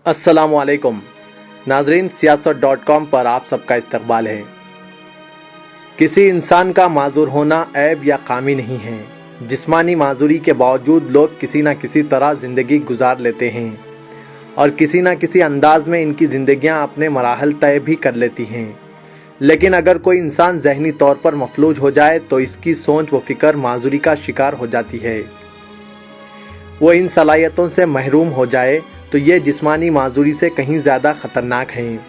अस्सलाम वालेकुम नाजरीन, सियासत.com पर आप सबका इस्तकबाल है। किसी इंसान का माजूर होना ऐब या खामी नहीं है। जिस्मानी माजूरी के बावजूद लोग किसी न किसी तरह ज़िंदगी गुजार लेते हैं और किसी न किसी अंदाज में इनकी ज़िंदगियां अपने मराहल तय भी कर लेती हैं। लेकिन अगर कोई इंसान ज़हनी तौर पर मफलूज हो जाए तो इसकी सोच व फ़िक्र माजूरी का शिकार हो जाती है। वो इन सलाहियतों से महरूम हो जाए तो ये जिस्मानी माजूरी से कहीं ज़्यादा ख़तरनाक हैं।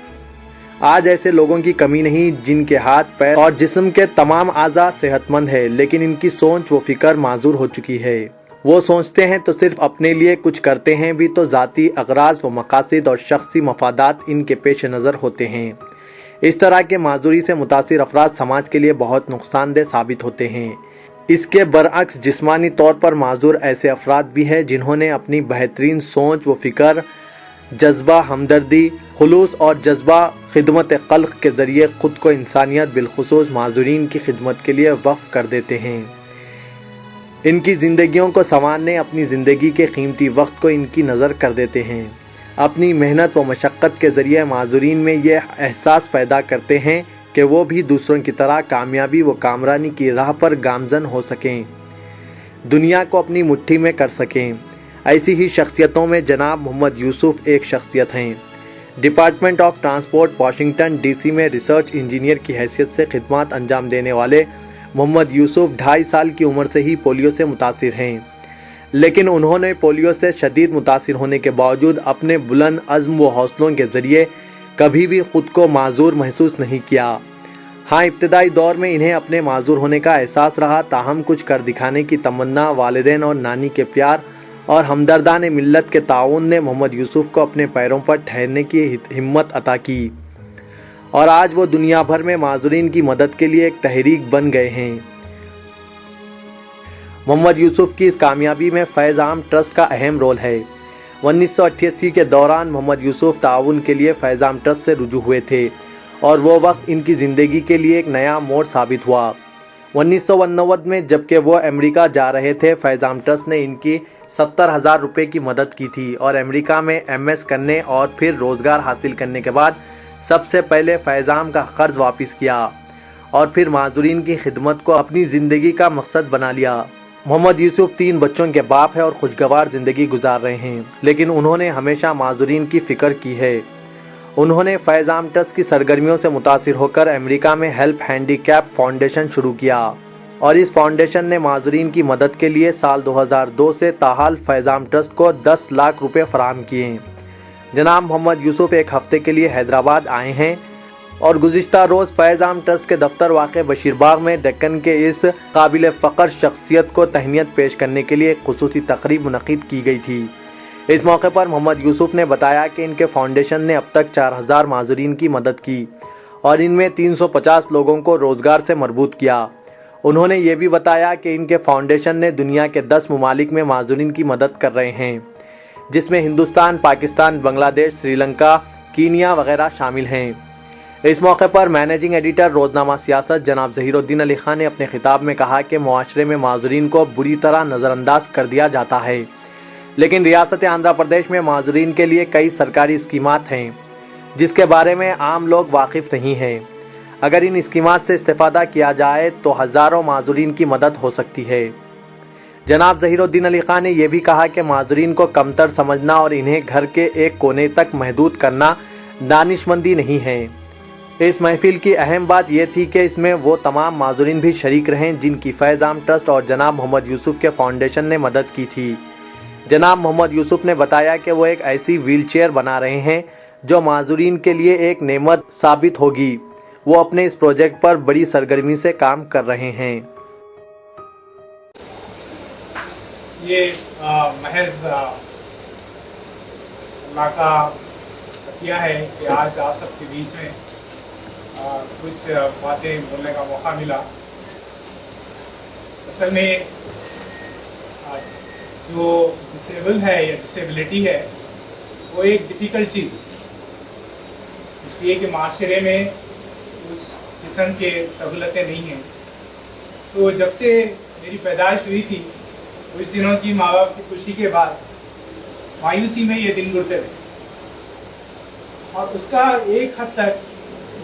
आज ऐसे लोगों की कमी नहीं जिनके हाथ पैर और जिस्म के तमाम आज़ा सेहतमंद है, लेकिन इनकी सोच व फ़िक्र माजूर हो चुकी है। वो सोचते हैं तो सिर्फ अपने लिए, कुछ करते हैं भी तो ज़ाती अगराज़ व मकासिद और शख्सी मफादात इनके पेश नज़र होते हैं। इस तरह के माजूरी से मुतासिर अफराद समाज के लिए बहुत नुकसानदेह साबित होते हैं। इसके बरअक्स जिस्मानी तौर पर माजूर ऐसे अफराद भी हैं जिन्होंने अपनी बेहतरीन सोच व फ़िक्र, जज्बा हमदर्दी, खुलूस और जज्बा खिदमत खल्क़ के ज़रिए ख़ुद को इंसानियत बिलखुसूस माजूरीन की खिदमत के लिए वक्फ़ कर देते हैं। इनकी ज़िंदगियों को संवारने अपनी ज़िंदगी के कीमती वक्त को इनकी नज़र कर देते हैं। अपनी मेहनत व मशक्क़त के ज़रिए माजूरीन में यह एहसास पैदा करते हैं कि वो भी दूसरों की तरह कामयाबी व कामरानी की राह पर गामज़न हो सकें, दुनिया को अपनी मुट्ठी में कर सकें। ऐसी ही शख्सियतों में जनाब मोहम्मद यूसुफ एक शख्सियत हैं। Department of transport Washington DC में रिसर्च इंजीनियर की हैसियत से खिदमत अंजाम देने वाले मोहम्मद यूसुफ 2.5 साल की उम्र से ही पोलियो से मुतासिर हैं, लेकिन उन्होंने पोलियो से शदीद मुतासिर होने के बावजूद अपने बुलंद अज़्म व हौसलों के ज़रिए कभी भी ख़ुद को माजूर महसूस नहीं किया। हाँ, इब्तदाई दौर में इन्हें अपने माजूर होने का एहसास रहा, ताहम कुछ कर दिखाने की तमन्ना, वालिदैन और नानी के प्यार और हमदर्दान मिल्लत के ताउन ने मोहम्मद यूसुफ को अपने पैरों पर ठहरने की हिम्मत अता की और आज वो दुनिया भर में माजूरीन की मदद के लिए एक तहरीक बन गए हैं। मोहम्मद यूसुफ की इस कामयाबी में फैज़ आम ट्रस्ट का अहम रोल है। 1988 के दौरान मोहम्मद यूसुफ ताउन के लिए फैज़ आम ट्रस्ट से रुजू हुए थे और वो वक्त इनकी ज़िंदगी के लिए एक नया मोड़ साबित हुआ। 1999 में जबकि वो अमेरिका जा रहे थे, फैज़ आम ट्रस्ट ने इनकी 70,000 रुपये की मदद की थी और अमेरिका में MS करने और फिर रोज़गार हासिल करने के बाद सबसे पहले फैज़ आम का कर्ज वापस किया और फिर माजूरीन की खिदमत को अपनी ज़िंदगी का मकसद बना लिया। मोहम्मद यूसुफ 3 बच्चों के बाप है और खुशगवार ज़िंदगी गुजार रहे हैं, लेकिन उन्होंने हमेशा माजूरीन की फ़िक्र की है। उन्होंने फैज़ आम ट्रस्ट की सरगर्मियों से मुतासिर होकर अमेरिका में हेल्प हैंडीकैप फाउंडेशन शुरू किया और इस फाउंडेशन ने माजूरीन की मदद के लिए साल 2002 से ताहाल फैज़ आम ट्रस्ट को 10 लाख रुपये फराहम किए। जनाब मोहम्मद यूसुफ एक हफ़्ते के लिए हैदराबाद आए हैं और गुज़िश्ता रोज़ फैज़ आम ट्रस्ट के दफ्तर वाक़े बशीरबाग में डेक्कन के इस काबिल फ़ख्र शख्सियत को तहनीत पेश करने के लिए एक खुसूसी तकरीब मुनक़िद की गई थी। इस मौके पर मोहम्मद यूसुफ ने बताया कि इनके फाउंडेशन ने अब तक 4000 माजूरीन की मदद की और इनमें 350 लोगों को रोज़गार से मरबूत किया। उन्होंने ये भी बताया कि इनके फाउंडेशन ने दुनिया के 10 ममालिक में माजूरीन की मदद कर रहे हैं, जिसमें हिंदुस्तान, पाकिस्तान, बांग्लादेश, श्रीलंका, कीनिया वगैरह शामिल हैं। इस मौके पर मैनेजिंग एडिटर रोज़नामा सियासत जनाब ज़हीरुद्दीन अली खान ने अपने खिताब में कहा कि मुआशरे में माजूरीन को बुरी तरह नज़रअंदाज कर दिया जाता है, लेकिन रियासत आंध्र प्रदेश में माजूरीन के लिए कई सरकारी स्कीमात हैं जिसके बारे में आम लोग वाकिफ़ नहीं हैं। अगर इन स्कीमात से इस्तेफादा किया जाए तो हज़ारों माजूरीन की मदद हो सकती है। जनाब ज़हीरुद्दीन अली खान ने यह भी कहा कि माजूरीन को कमतर समझना और इन्हें घर के एक कोने तक महदूद करना दानिशमंदी नहीं है। इस महफिल की अहम बात यह थी कि इसमें वो तमाम माजूरीन भी शरीक रहें जिनकी फैज़ आम ट्रस्ट और जनाब मोहम्मद यूसुफ के फाउंडेशन ने मदद की थी। जनाब मोहम्मद यूसुफ ने बताया कि वो एक ऐसी व्हीलचेयर बना रहे हैं जो माजूरीन के लिए एक नेमत साबित होगी। वो अपने इस प्रोजेक्ट पर बड़ी सरगर्मी से काम कर रहे हैं। ये महज अल्लाह का किया है कि आज आप सबके बीच में कुछ बातें बोलने का मौका मिला। असल में जो डिसेबल है या डिसेबिलिटी है वो एक डिफ़िकल्ट चीज़, इसलिए कि माशरे में उस किस्म के सहूलतें नहीं हैं। तो जब से मेरी पैदाइश हुई थी कुछ दिनों की माँ बाप की खुशी के बाद मायूसी में ये दिन गुजरते रहे اور اس کا ایک حد تک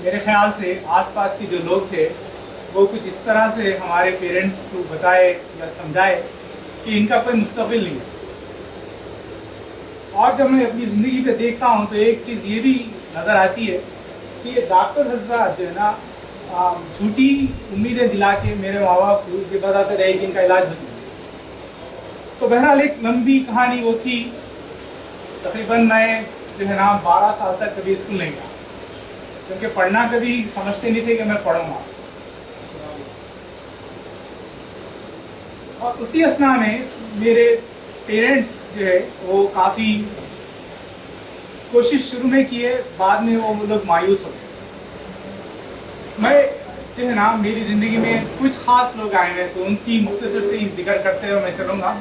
میرے خیال سے آس پاس کے جو لوگ تھے وہ کچھ اس طرح سے ہمارے پیرنٹس کو بتائے یا سمجھائے کہ ان کا کوئی مستقبل نہیں ہے. اور جب میں اپنی زندگی پہ دیکھتا ہوں تو ایک چیز یہ بھی نظر آتی ہے کہ یہ ڈاکٹر حضرات جو ہے نا جھوٹی امیدیں دلا کے میرے ماں باپ کو یہ بتاتے رہے کہ ان کا علاج ہوتی ہے. تو بہرحال ایک لمبی کہانی وہ تھی. تقریباً میں جو ہے نا 12 سال تک کبھی اسکول نہیں گیا کیونکہ پڑھنا کبھی سمجھتے نہیں تھے کہ میں پڑھوں گا. اور اسی اسنا میں میرے پیرنٹس جو ہے وہ کافی کوشش شروع میں کیے, بعد میں وہ لوگ مایوس ہو گئے. میں جو ہے نا میری زندگی میں کچھ خاص لوگ آئے ہیں تو ان کی مختصر سے ہی ذکر کرتے ہوئے میں چلوں گا.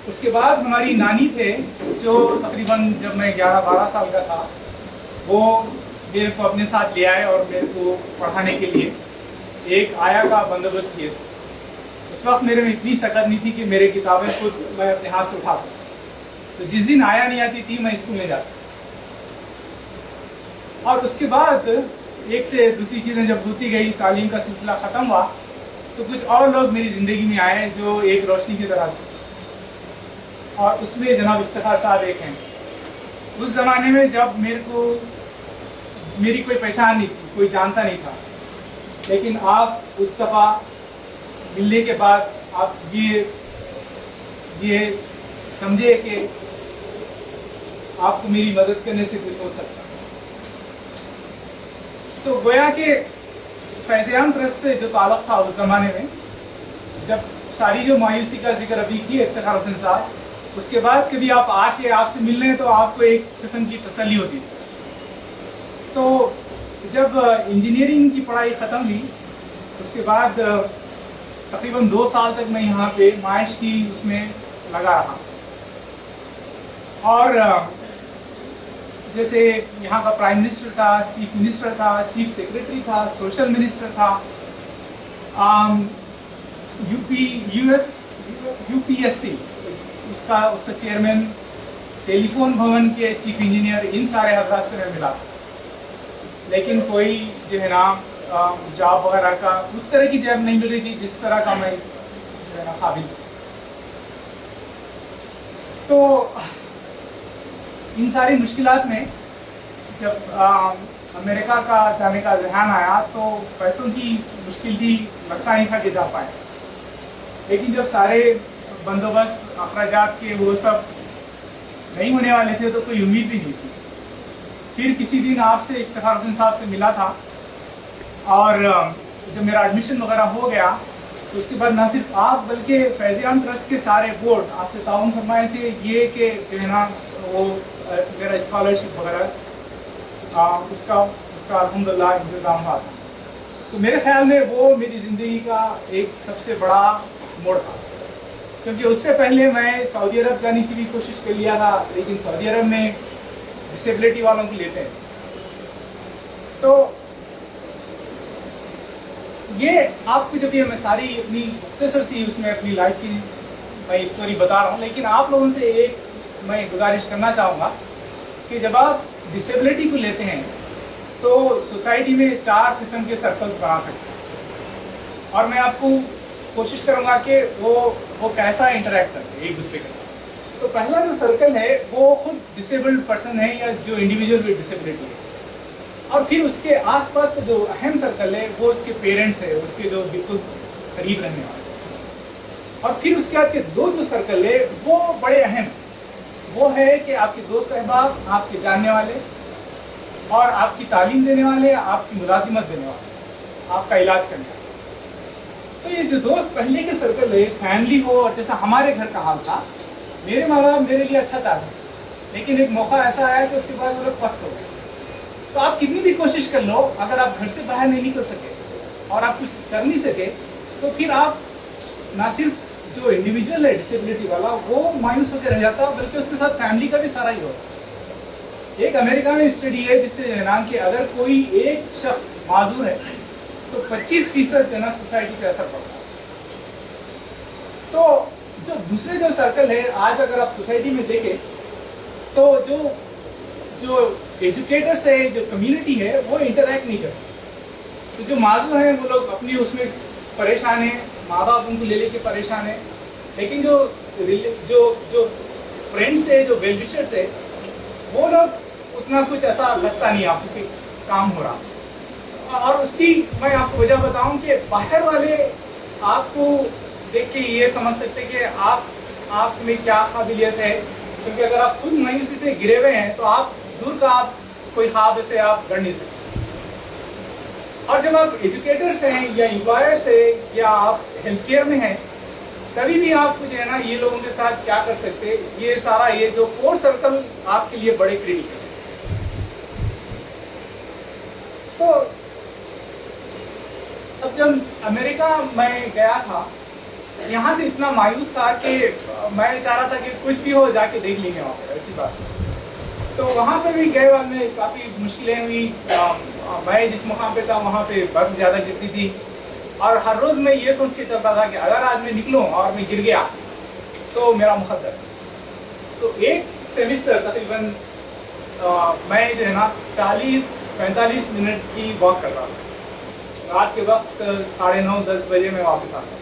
اس کے بعد ہماری نانی تھے جو تقریباً جب میں 11-12 سال کا تھا وہ میرے کو اپنے ساتھ لے آئے اور میرے کو پڑھانے کے لیے ایک آیا کا بندوبست کیے. اس وقت میرے میں اتنی سکت نہیں تھی کہ میرے کتابیں خود میں اپنے ہاتھ سے اٹھا سکوں. تو جس دن آیا نہیں آتی تھی میں اسکول نہیں جاتا. اور اس کے بعد ایک سے دوسری چیزیں جب ہوتی گئی, تعلیم کا سلسلہ ختم ہوا تو کچھ اور لوگ میری زندگی میں آئے جو ایک روشنی کی طرح تھے. اور اس میں جناب افتخار صاحب ایک ہیں. اس زمانے میں جب میرے کو میری کوئی پہچان نہیں تھی, کوئی جانتا نہیں تھا, لیکن آپ اس دفعہ ملنے کے بعد آپ یہ سمجھے کہ آپ کو میری مدد کرنے سے کچھ ہو سکتا. تو گویا کہ فیض عام ٹرسٹ سے جو تعلق تھا اس زمانے میں, جب ساری جو مایوسی کا ذکر ابھی کی افتخار حسین صاحب, اس کے بعد کبھی آپ آ کے آپ سے مل لیں تو آپ کو ایک قسم کی تسلی ہوتی. تو جب انجینئرنگ کی پڑھائی ختم ہوئی اس کے بعد تقریباً 2 سال تک میں یہاں پہ معاش کی اس میں لگا رہا. اور جیسے یہاں کا پرائم منسٹر تھا, چیف منسٹر تھا, چیف سیکریٹری تھا, سوشل منسٹر تھا, یو پی ایس سی اس کا چیئرمین, ٹیلی فون بھون کے چیف انجینئر, ان سارے حضرات سے میں ملا. لیکن کوئی جو ہے نا جاب وغیرہ کا اس طرح کی جاب نہیں مل رہی تھی جس طرح کا میں جو ہے نا قابل. تو ان ساری مشکلات میں جب امریکہ کا جانے کا ذہن آیا تو پیسوں کی مشکل تھی, لگتا نہیں تھا کہ جا پائے. لیکن جب سارے بندوبست اخراجات کے وہ سب نہیں ہونے والے تھے تو کوئی امید بھی نہیں تھی. پھر کسی دن آپ سے افتخار حسین صاحب سے ملا تھا اور جب میرا ایڈمیشن وغیرہ ہو گیا تو اس کے بعد نہ صرف آپ بلکہ فیض عام ٹرسٹ کے سارے بورڈ آپ سے تعاون فرمائے تھے یہ کہ جو ہے نا وہ میرا اسکالرشپ وغیرہ اس کا الحمدللہ انتظام ہوا تھا. تو میرے خیال میں وہ میری زندگی کا ایک سب سے بڑا موڑ تھا, کیونکہ اس سے پہلے میں سعودی عرب جانے کی بھی کوشش کر لیا تھا, لیکن سعودی عرب میں ڈسیبلٹی والوں کو لیتے ہیں. تو یہ آپ کو جب یہ میں ساری اپنی مختصر سی اس میں اپنی لائف کی میں اسٹوری بتا رہا ہوں, لیکن آپ لوگوں سے ایک میں گزارش کرنا چاہوں گا کہ جب آپ ڈسیبلٹی کو لیتے ہیں تو سوسائٹی میں 4 قسم کے سرکلز بنا سکتے ہیں, اور میں آپ کو کوشش کروں گا کہ وہ کیسا انٹریکٹ کرتے ہیں ایک دوسرے کے ساتھ. تو پہلا جو سرکل ہے وہ خود ڈسیبلڈ پرسن ہے یا جو انڈیویجول ود ڈسیبلٹی ہے, اور پھر اس کے آس پاس کا جو اہم سرکل ہے وہ اس کے پیرنٹس ہے, اس کے جو بالکل قریب رہنے والے. اور پھر اس کے بعد کے 2 جو سرکل ہے وہ بڑے اہم, وہ ہے کہ آپ کے دوست احباب, آپ کے جاننے والے, اور آپ کی تعلیم دینے والے, آپ کی ملازمت دینے والے, آپ کا علاج کرنے والے. تو یہ جو 2 پہلے کے سرکل ہے, فیملی ہو, اور جیسا ہمارے گھر کا حال تھا, میرے ماں باپ میرے لیے اچھا چاہتے ہیں, لیکن ایک موقع ایسا آیا کہ اس کے بعد وہ لوگ پست ہو گئے. تو آپ کتنی بھی کوشش کر لو, اگر آپ گھر سے باہر نہیں نکل سکے اور آپ کچھ کر نہیں سکے تو پھر آپ نہ صرف جو انڈیویجول ہے ڈسیبلٹی والا وہ مایوس ہو کے رہ جاتا, بلکہ اس کے ساتھ فیملی کا بھی سارا ہی ہوتا. ایک امریکہ میں اسٹڈی ہے جس سے اعلان کہ اگر کوئی ایک شخص معذور ہے تو 25% جو ہے نا سوسائٹی پہ اثر پڑتا ہے. تو جو دوسرے جو سرکل ہے, آج اگر آپ سوسائٹی میں دیکھیں تو جو एजुकेटर से जो कम्युनिटी है वो इंटरेक्ट नहीं करती। तो जो माजूर हैं वो लोग अपनी उसमें परेशान हैं, माँ बाप उनको ले लेके परेशान हैं, लेकिन जो जो जो फ्रेंड्स है, जो वेल विशर्स है, वो लोग उतना कुछ ऐसा लगता नहीं आपको कि काम हो रहा। और उसकी मैं आपको वजह बताऊं कि बाहर वाले आपको देख के ये समझ सकते कि आप में क्या काबिलियत है, क्योंकि अगर आप खुद मायूसी से गिरे हुए हैं तो आप दूर का आप कोई ख्वाब से आप गढ़ नहीं सकते। और जब आप एजुकेटर्स हैं या एम्प्लॉयर्स हैं या आप हेल्थ केयर में हैं, तभी भी आपको जो है ना ये लोगों के साथ क्या कर सकते हैं, ये सारा ये जो 4 सर्कल आपके लिए बड़े क्रिटिकल है। तो अब जब अमेरिका मैं गया था, यहाँ से इतना मायूस था कि मैं चाह रहा था कि कुछ भी हो जाके देख लेंगे वहाँ पर, ऐसी बात। तो वहाँ पे भी गए बाद में काफ़ी मुश्किलें हुई। मैं जिस मुकाम पे था वहाँ पे बर्फ़ ज़्यादा गिरती थी, और हर रोज़ मैं ये सोच के चलता था कि अगर आज मैं निकलूँ और मैं गिर गया तो मेरा मुकद्दर। तो एक सेमिस्टर तकरीबन मैं जो है ना 40-45 मिनट की वॉक कर रहा था। रात के वक्त 9:30-10 बजे मैं वापस आता।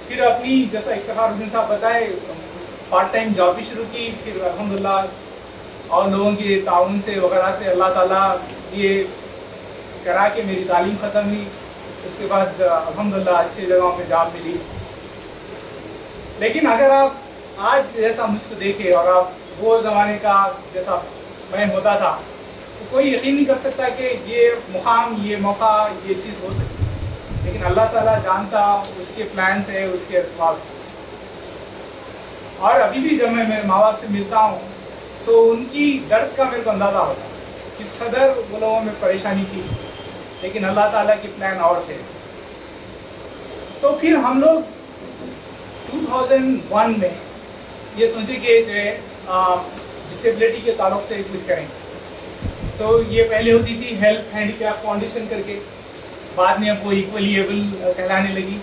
फिर अपनी जैसा इफ्तिखार हुसैन साहब बताए पार्ट टाइम जॉब भी शुरू की। फिर अल्हम्दुलिल्लाह और लोगों के ताउन से वगैरह से अल्लाह ताला ये करा के मेरी तालीम ख़त्म हुई। उसके बाद अल्हम्दुलिल्लाह अच्छी जगहों पे जॉब मिली। लेकिन अगर आप आज जैसा मुझको देखे और आप वो ज़माने का जैसा मैं होता था, तो कोई यकीन नहीं कर सकता कि ये मुकाम, ये मौका, ये चीज़ हो सकती। लेकिन अल्लाह ताला जानता, उसके प्लान्स है, उसके असबाब। और अभी भी जब मैं मेरे माँ बाप से मिलता हूँ तो उनकी दर्द का मेरे को अंदाज़ा होता है, किस कदर वो लोगों में परेशानी थी, लेकिन अल्लाह ताला के प्लान और थे। तो फिर हम लोग 2001 में ये सोचे कि जो है डिसेबिलिटी के ताल्लुक से कुछ करें। तो ये पहले होती थी हेल्प हैंडीकैप फाउंडेशन करके, बाद में अब वो इक्वली एबल कहलाने लगी।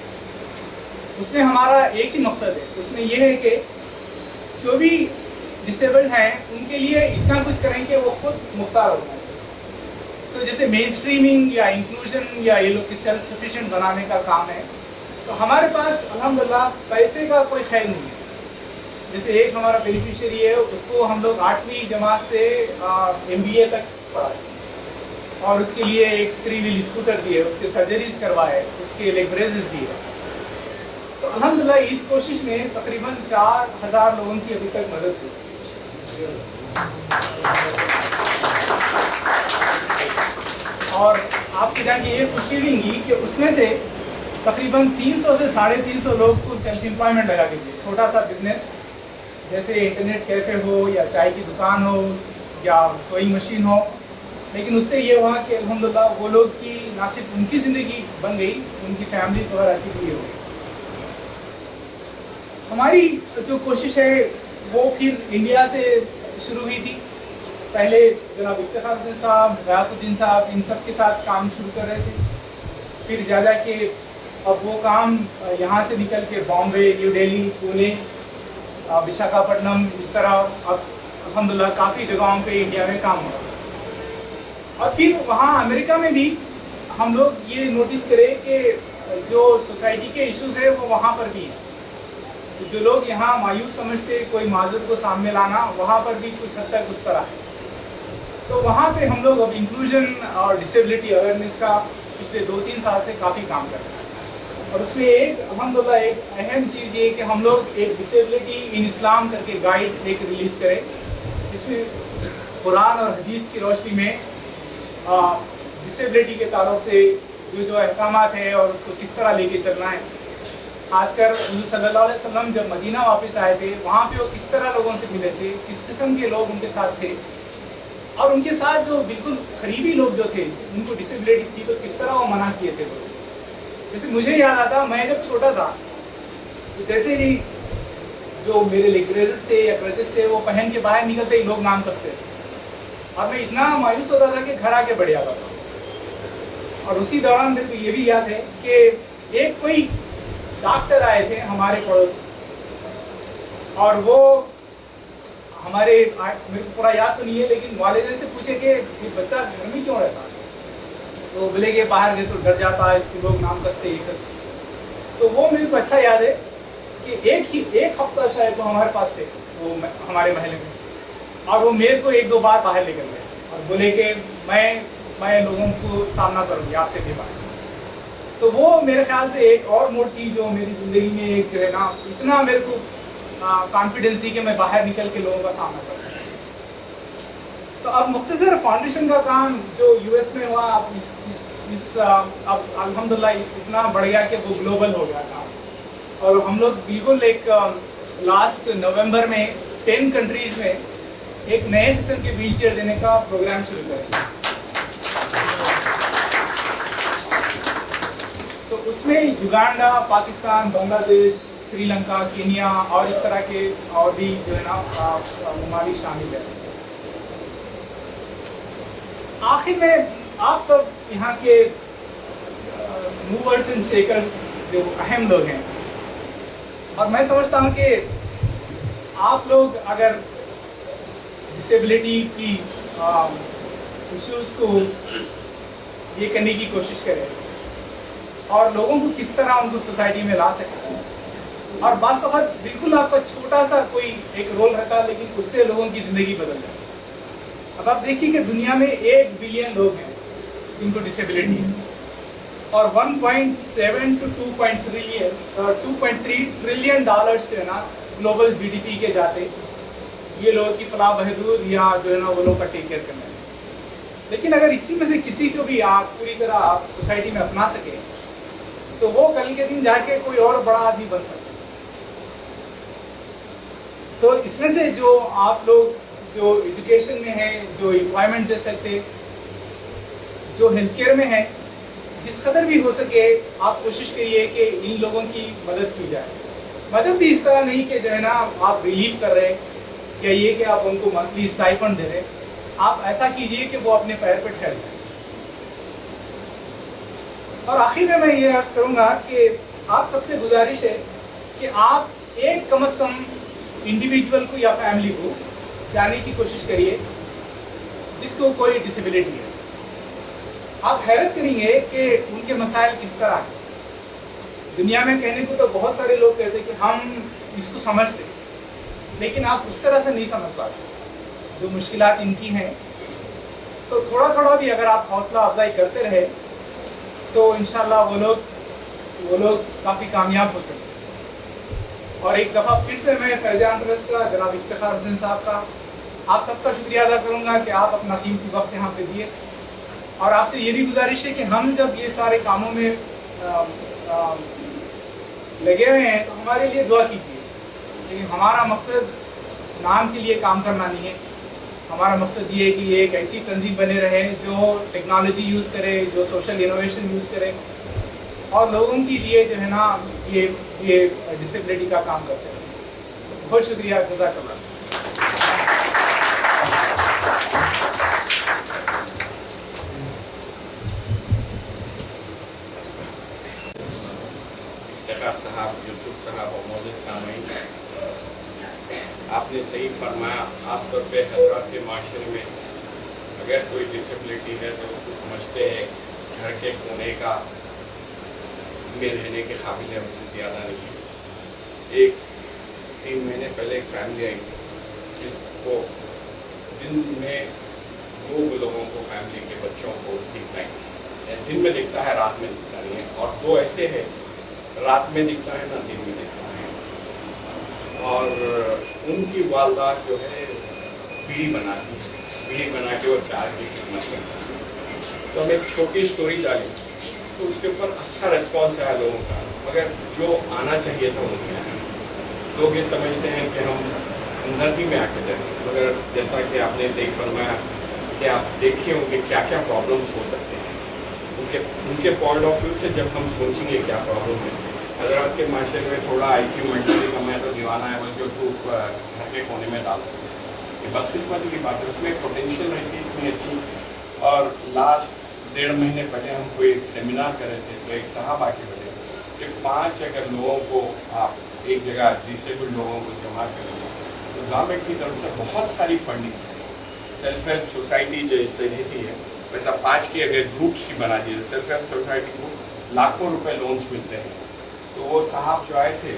उसमें हमारा एक ही मकसद है, उसमें यह है कि जो भी डिसेबल्ड हैं उनके लिए इतना कुछ करें कि वो खुद मुख्तार हो जाए। तो जैसे मेन स्ट्रीमिंग या इंक्लूजन या ये लोग की सेल्फ सफिशिएंट बनाने का काम है। तो हमारे पास अल्हम्दुलिल्लाह पैसे का कोई खैर नहीं है। जैसे एक हमारा बेनिफिशियरी है, उसको हम लोग 8वीं जमात से MBA तक पढ़ाए, और उसके लिए एक 3 व्हील स्कूटर दिए, उसके सर्जरीज करवाए, उसके लेग ब्रेसेस दिए। तो अल्हम्दुलिल्लाह इस कोशिश में तकरीबन 4000 लोगों की अभी तक मदद हुई। और आपकी जान ये खुशी होगी कि उसमें से तकरीबन 300 से 350 लोग को सेल्फ एम्प्लॉयमेंट लगा के दिए। छोटा सा बिजनेस जैसे इंटरनेट कैफ़े हो या चाय की दुकान हो या सोइंग मशीन हो, लेकिन उससे ये हुआ कि अल्हम्दुलिल्लाह वो लोग की ना सिर्फ उनकी ज़िंदगी बन गई, उनकी फैमिलीज वगैरह की भी हो गई। हमारी जो कोशिश है वो फिर इंडिया से शुरू हुई थी। पहले जनाब इफ्तिखार हुसैन साहब, गयासुद्दीन साहब, इन सब के साथ काम शुरू कर रहे थे। फिर जा के अब वो काम यहाँ से निकल के बॉम्बे, न्यू दिल्ली, पुणे, विशाखापट्टनम, इस तरह अब अल्हम्दुलिल्लाह काफ़ी जगहों पे इंडिया में काम हो रहा है। और फिर वहाँ अमेरिका में भी हम लोग ये नोटिस करें कि जो सोसाइटी के इश्यूज़ है वो वहाँ पर भी हैं। तो जो लोग यहाँ मायूस समझते कोई माजूर को सामने लाना, वहाँ पर भी कुछ हद तक उस तरह है। तो वहाँ पे हम लोग अब इंक्लूजन और डिसेबिलिटी अवेयरनेस का पिछले 2-3 साल से काफ़ी काम कर रहे हैं। और उसमें एक अल्हम्दुलिल्लाह एक अहम चीज़ ये कि हम लोग एक डिसेबिलिटी इन इस्लाम करके गाइड एक रिलीज़ करें, जिसमें कुरान और हदीस की रोशनी में डिसेबिलिटी के ताल्लुक से जो अहकामात है और उसको किस तरह लेके चलना है। खासकर हुज़ूर सल्लल्लाहु अलैहि वसल्लम जब मदीना वापस आए थे, वहाँ पे वो किस तरह लोगों से मिले थे, किस किस्म के लोग उनके साथ थे, और उनके साथ जो बिल्कुल करीबी लोग जो थे उनको डिसेबिलिटी थी तो किस तरह वो मना किए थे। जैसे मुझे याद आता, मैं जब छोटा था तो जैसे ही जो मेरे लेग ब्रेसेस थे या क्रचेस थे वो पहन के बाहर निकलते ही लोग नाम कसते थे, और मैं इतना मायूस होता था कि घर आके बढ़ जाता था। और उसी दौरान मेरे को ये भी याद है कि एक कोई डॉक्टर आए थे हमारे पड़ोस, और वो ہمارے میرے کو پورا یاد تو نہیں ہے لیکن والدین سے پوچھے کہ یہ بچہ گھر میں کیوں رہتا ہے, تو بولے کہ باہر گئے تو ڈر جاتا ہے, اس کو لوگ نام کستے یہ کستے. تو وہ میرے کو اچھا یاد ہے کہ ایک ہفتہ شاید وہ ہمارے پاس تھے وہ ہمارے محلے میں, اور وہ میرے کو 1-2 بار باہر لے کر گئے اور بولے کہ میں لوگوں کو سامنا کروں گی آپ سے بھی باہر. تو وہ میرے خیال سے ایک اور موڑ تھی جو میری زندگی میں ایک جو ہے نا اتنا میرے کو کانفیڈنس دی کہ میں باہر نکل کے لوگوں کا سامنا کر سکتا. تو اب مختصر فاؤنڈیشن کا کام جو یو ایس میں ہوا, اب الحمدللہ اتنا بڑھ گیا کہ وہ گلوبل ہو گیا کام, اور ہم لوگ بالکل ایک لاسٹ نومبر میں 10 کنٹریز میں ایک نئے قسم کے ویل چیئر دینے کا پروگرام شروع کریں. تو اس میں یوگانڈا, پاکستان, بنگلہ دیش, سری لنکا, کینیا اور اس طرح کے اور بھی جو ہے نا ممالک شامل ہیں. آخر میں آپ سب یہاں کے موورز اینڈ شیکرز جو اہم لوگ ہیں, اور میں سمجھتا ہوں کہ آپ لوگ اگر ڈسیبلٹی کی ایشوز کو یہ کرنے کی کوشش کریں اور لوگوں کو کس طرح ان کو سوسائٹی میں لا سکیں, اور بعض وقت بالکل آپ کا چھوٹا سا کوئی ایک رول رہتا ہے لیکن اس سے لوگوں کی زندگی بدل جائے. اب آپ دیکھیے کہ دنیا میں 1 بلین لوگ ہیں جن کو ڈسیبلٹی ہے, اور 1.7 to 2.3 ٹریلین ڈالرز جو ہے نا گلوبل جی ڈی پی کے جاتے یہ لوگوں کی فلاح بہبود یا جو ہے نا وہ لوگ کا ٹیک کیئر کرنا ہے. لیکن اگر اسی میں سے کسی کو بھی آپ پوری طرح آپ سوسائٹی میں اپنا سکیں تو وہ کل کے دن جا کے کوئی اور بڑا آدمی بن سکتا ہے. تو اس میں سے جو آپ لوگ جو ایجوکیشن میں ہیں, جو امپلائمنٹ دے سکتے, جو ہیلتھ کیئر میں ہیں, جس قدر بھی ہو سکے آپ کوشش کریے کہ ان لوگوں کی مدد کی جائے. مدد بھی اس طرح نہیں کہ جو ہے نا آپ ریلیف کر رہے یا یہ کہ آپ ان کو منتھلی اسٹائفنڈ دے رہے, آپ ایسا کیجئے کہ وہ اپنے پیر پہ ٹھہر جائیں. اور آخر میں یہ عرض کروں گا کہ آپ سب سے گزارش ہے کہ آپ ایک کم از کم انڈیویجول کو یا فیملی کو جانے کی کوشش کریے جس کو کوئی ڈسیبلٹی ہے. آپ حیرت کریں گے کہ ان کے مسائل کس طرح ہیں. دنیا میں کہنے کو تو بہت سارے لوگ کہتے ہیں کہ ہم اس کو سمجھتے, لیکن آپ اس طرح سے نہیں سمجھ پاتے جو مشکلات ان کی ہیں. تو تھوڑا تھوڑا بھی اگر آپ حوصلہ افزائی کرتے رہے تو انشاءاللہ وہ لوگ کافی کامیاب ہو سکتے. اور ایک دفعہ پھر سے میں فیضان ٹرسٹ کا جناب افتخار حسین صاحب کا آپ سب کا شکریہ ادا کروں گا کہ آپ اپنا قیمتی وقت یہاں پہ دیے. اور آپ سے یہ بھی گزارش ہے کہ ہم جب یہ سارے کاموں میں لگے ہوئے ہیں تو ہمارے لیے دعا کیجیے. لیکن ہمارا مقصد نام کے لیے کام کرنا نہیں ہے. ہمارا مقصد یہ ہے کہ یہ ایک ایسی تنظیم بنے رہے جو ٹیکنالوجی یوز کرے, جو سوشل انوویشن یوز کرے اور لوگوں کے لیے جو ہے نا یہ ڈسیبلٹی کا کام کرتے ہیں. بہت شکریہ, جزاک اللہ. افتخار صاحب, یوسف صاحب اور معزز سامعین, آپ نے صحیح فرمایا. خاص طور پہ حضرات کے معاشرے میں اگر کوئی ڈسیبلٹی ہے تو اس کو سمجھتے ہیں گھر کے کونے کا میں رہنے کے قابل ہے, اس سے زیادہ نہیں. 3 مہینے پہلے ایک فیملی آئی جس کو دن میں 2 لوگوں کو فیملی کے بچوں کو دکھتا ہے, دن میں دکھتا ہے, رات میں دکھتا نہیں ہے. اور 2 ایسے ہیں رات میں دکھتا ہے نہ دن میں دکھتا ہے. اور ان کی والدہ جو ہے بیڑی بنا کے وہ چائے کی خدمت کرتا ہے. تو ہم ایک چھوٹی سٹوری ڈالی تو اس کے اوپر اچھا ریسپانس آیا لوگوں کا, مگر جو آنا چاہیے تھا وہ نہیں آیا. لوگ یہ سمجھتے ہیں کہ ہم ہمدردی میں آ کے جائیں, مگر جیسا کہ آپ نے صحیح فرمایا کہ آپ دیکھیں ان کے کیا کیا پرابلمس ہو سکتے ہیں. ان کے پوائنٹ آف ویو سے جب ہم سوچیں گے کیا پرابلم ہے. حضرات کے معاشرے میں تھوڑا آئی کیو مینٹلی کم ہے تو دیوانہ ہے بلکہ اس کو گھر کے کونے میں ڈال دیں. یہ بدقسمتی کی بات ہے, اس میں پوٹینشیل رہتی ہے اتنی اچھی. اور لاسٹ 1.5 مہینے پہلے ہم کوئی ایک سیمینار کر رہے تھے تو ایک صاحب آ کے بولے کہ 5 اگر لوگوں کو آپ ایک جگہ ڈسیبلڈ لوگوں کو جمع کریں گے تو तो गवर्नमेंट की तरफ से बहुत सारी फंडिंग्स है। सेल्फ हेल्प सोसाइटी जैसे रहती है वैसा 5 की अगर ग्रुप्स की बना दी, सेल्फ हेल्प सोसाइटी को लाखों रुपए लोन्स मिलते हैं। तो वो साहब जो आए थे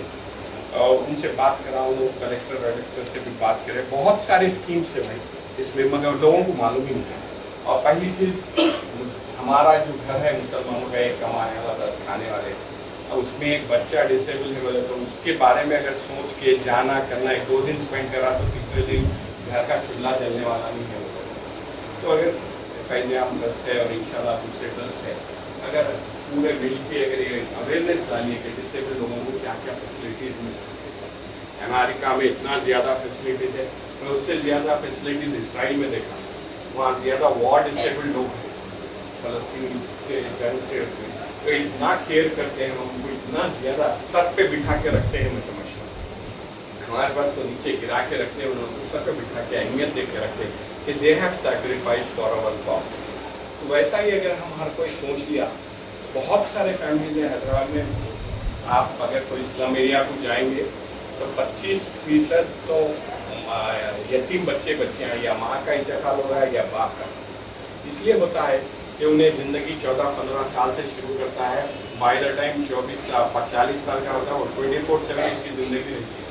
उनसे बात करा, उन्होंने कलेक्टर से भी बात करे, बहुत सारे स्कीम्स है भाई इसमें, मगर लोगों को मालूम ही नहीं है। और पहली चीज़, हमारा जो घर है मुसलमानों का, एक कमाने वाला 10 खाने वाले, और उसमें एक बच्चा डिसेबल है तो उसके बारे में अगर सोच के जाना करना, 1-2 दिन स्पेंड करा तो तीसरे दिन घर का चूल्हा जलने वाला नहीं है। तो अगर फैज़-ए-आम ट्रस्ट है और इंशाल्लाह दूसरे ट्रस्ट है, अगर पूरे मिल के अगर ये अवेयरनेस डालिए कि डिसेबल लोगों को क्या क्या फैसिलिटीज़ मिल सकती है। अमेरिका में इतना ज़्यादा फैसिलिटीज़ है, मैं उससे ज़्यादा फैसिलिटीज़ इसराइल में देखा, वहाँ ज़्यादा वॉर डिसेबल लोग हैं फ़लस्तीन से जंग से, तो इतना केयर करते हैं, हमको इतना ज़्यादा सर पे बिठा के रखते हैं। मैं समझता हूँ हमारे पास तो नीचे गिरा के रखते हैं, उनको सर पे बिठा के अहमियत दे के रखते हैं कि they have sacrificed for our cause. तो वैसा ही अगर हम हर कोई सोच लिया, बहुत सारे फैमिलीज हैं हैदराबाद में, आप अगर कोई स्लम एरिया को जाएंगे तो 25% तो यतीम बच्चियाँ या माँ का इंतकाल हो रहा है या बाप का। इसलिए होता है कि उन्हें ज़िंदगी 14-15 साल से शुरू करता है, बाय द टाइम 40 साल का होता है और 24/7 उसकी ज़िंदगी रहती है।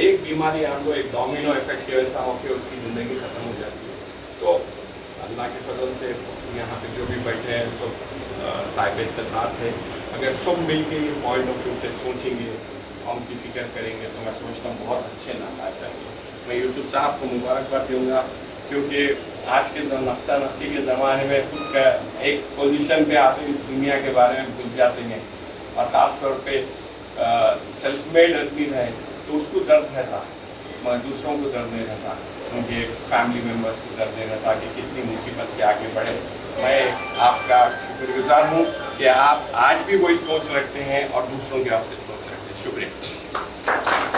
एक बीमारी आपको एक डोमिनो इफेक्ट के वैसा होकर उसकी ज़िंदगी ख़त्म हो जाती है। तो अल्लाह के फजल से यहाँ पे जो भी बैठे हैं सब साहिब इस्तेमाल है, अगर सब मिल के ये पॉइंट ऑफ व्यू से सोचेंगे, हम की फिक्र करेंगे, तो मैं समझता हूँ बहुत अच्छे नाम आ जाएंगे। मैं यूसुफ साहब को मुबारकबाद दूँगा, क्योंकि आज के नफ्सा नफ्सी के ज़माने में खुद का एक पोजीशन पे आते दुनिया के बारे में भूल जाते हैं, और ख़ास तौर पे सेल्फ मेड आदमी रहे तो उसको दर्द रहता, मगर दूसरों को दर्द नहीं रहता, उनके फैमिली मेम्बर्स को दर्द नहीं रहता कि कितनी मुसीबत से आगे बढ़े। मैं आपका शुक्रगुजार हूँ कि आप आज भी वही सोच रखते हैं और दूसरों के वास्ते सोच रखते हैं। शुक्रिया।